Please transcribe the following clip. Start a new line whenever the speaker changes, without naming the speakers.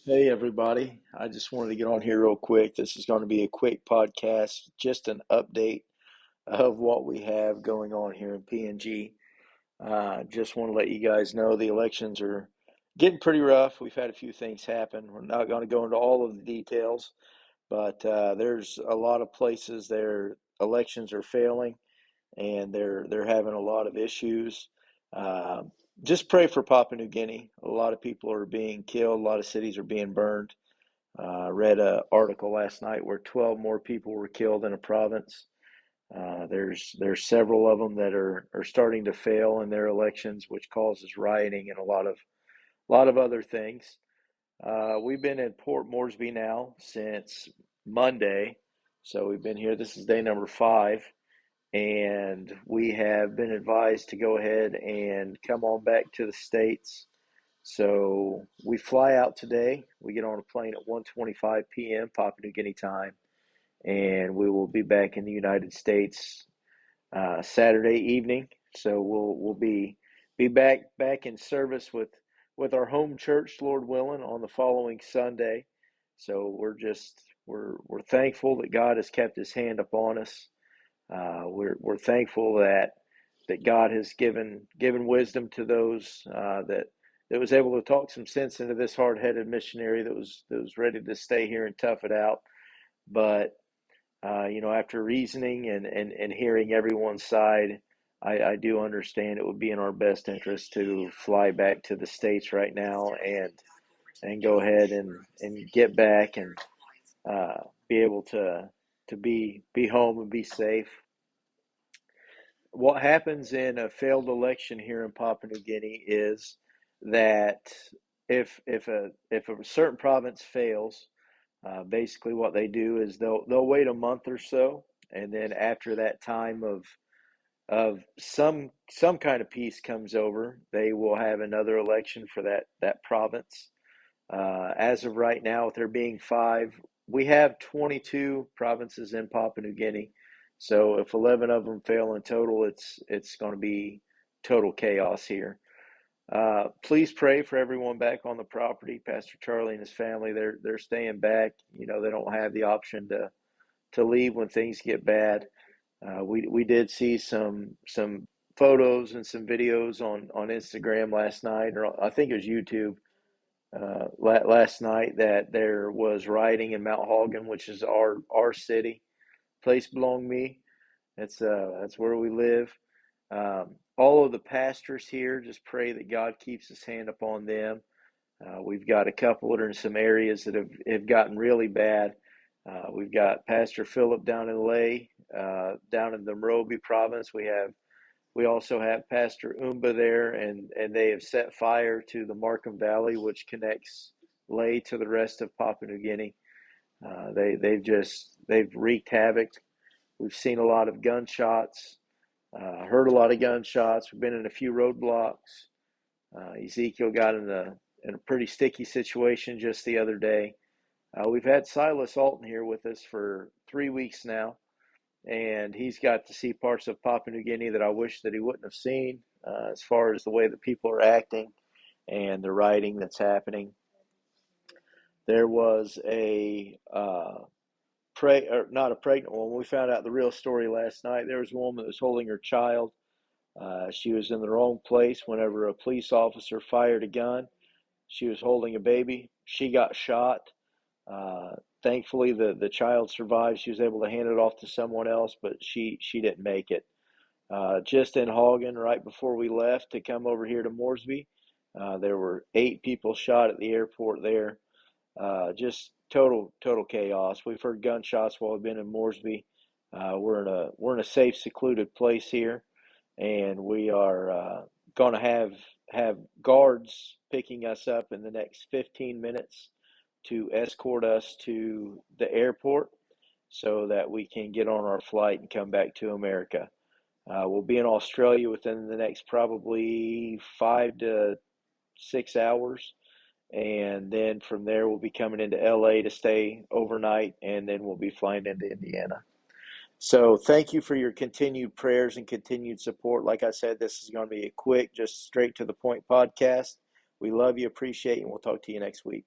Hey, everybody. I just wanted to get on here real quick. This is going to be a quick podcast, just an update of what we have going on here in PNG. Just want to let you guys know the elections are getting pretty rough. We've had a few things happen. We're not going to go into all of the details, but there's a lot of places their elections are failing and they're having a lot of issues. Uh, just pray for Papua New Guinea. A lot of people are being killed, a lot of cities are being burned. I read an article last night where 12 more people were killed in a province. There's several of them that are starting to fail in their elections, which causes rioting and a lot of other things. We've been in Port Moresby now since Monday, so we've been here. This is day number 5, and we have been advised to go ahead and come on back to the States. So we fly out today. We get on a plane at 1:25 p.m. Papua New Guinea time, and we will be back in the United States Saturday evening. So we'll be back in service with our home church, Lord willing, on the following Sunday. So we're thankful that God has kept His hand upon us. We're thankful that God has given wisdom to those that was able to talk some sense into this hard-headed missionary that was ready to stay here and tough it out. But after reasoning and hearing everyone's side, I do understand it would be in our best interest to fly back to the States right now and go ahead and get back and be able to be home and be safe. What happens in a failed election here in Papua New Guinea is that if a certain province fails, basically what they do is they'll wait a month or so, and then after that time of some kind of peace comes over, they will have another election for that province. As of right now, with there being 5, we have 22 provinces in Papua New Guinea. So if 11 of them fail in total, it's going to be total chaos here. Please pray for everyone back on the property. Pastor Charlie and his family, they're staying back. They don't have the option to leave when things get bad. We did see some photos and some videos on Instagram last night, or I think it was YouTube, last night, that there was rioting in Mount Hagen, which is our city. Place belong me. That's where we live. All of the pastors here, just pray that God keeps His hand upon them. We've got a couple that are in some areas that have gotten really bad. We've got Pastor Philip down in Leh, down in the Morobe province. We also have Pastor Umba there, and they have set fire to the Markham Valley, which connects Leh to the rest of Papua New Guinea. They've wreaked havoc. We've seen a lot of gunshots, heard a lot of gunshots. We've been in a few roadblocks. Ezekiel got in a pretty sticky situation just the other day. We've had Silas Alton here with us for 3 weeks now, and he's got to see parts of Papua New Guinea that I wish that he wouldn't have seen, as far as the way that people are acting and the rioting that's happening. There was a not a pregnant woman. We found out the real story last night. There was a woman that was holding her child. She was in the wrong place whenever a police officer fired a gun. She was holding a baby. She got shot. Thankfully, the child survived. She was able to hand it off to someone else, but she didn't make it. Just in Hagen, right before we left to come over here to Moresby, there were 8 people shot at the airport there. Just total chaos. We've heard gunshots while we've been in Moresby. We're in a safe, secluded place here, and we are going to have guards picking us up in the next 15 minutes to escort us to the airport so that we can get on our flight and come back to America. We'll be in Australia within the next probably 5 to 6 hours. And then from there, we'll be coming into LA to stay overnight, and then we'll be flying into Indiana. So thank you for your continued prayers and continued support. Like I said, this is going to be a quick, just straight to the point podcast. We love you, appreciate you, and we'll talk to you next week.